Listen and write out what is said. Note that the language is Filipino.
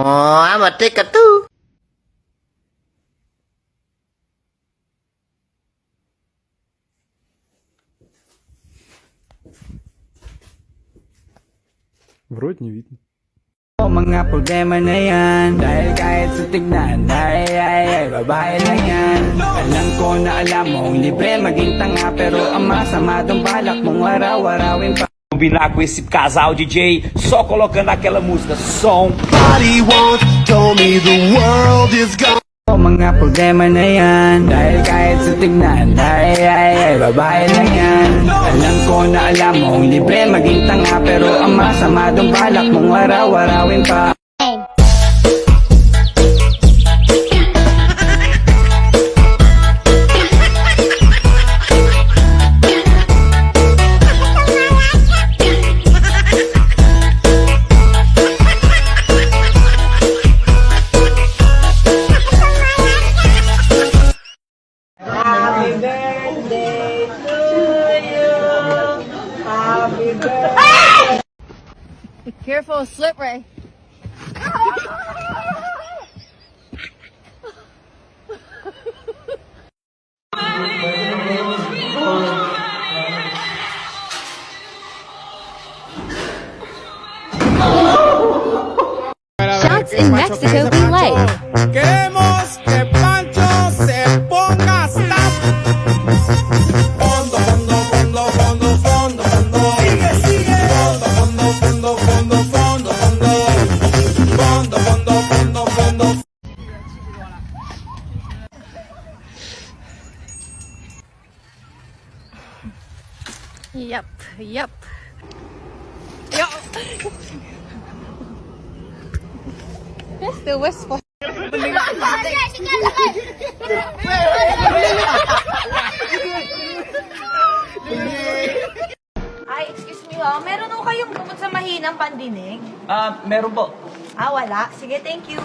Oh, I'm a ticker too. Вроде не видно. Mga problema na yan, dahil kahit sa tignan, ay, babae lang yan. Alam ko na alam mong libre maging tanga, pero ang masama dong balak mong araw-arawin pa. Combinar com esse casal DJ, só colocando aquela música, som. Body once told me the world is gone. Mga problema na yan, dahil kahit sa tignan, ay, babae lang yan. Alam ko na alam mong libre maging tanga, pero ang masama dong balak mong araw-arawin pa. Careful, slippery. Shots in Mexico be like. Queremos que Pancho se ponga stop. Fondo, fondo, fondo, fondo, fondo, fondo. Sigue, sigue. Fondo, fondo, fondo, fondo, fondo, fondo. Fondo, fondo, fondo, fondo. Yep, yep. It's the whisper. Ay, excuse me ho. Meron ho kayong gamot sa mahinang pandinig? Meron po. Ah, wala. Sige, thank you.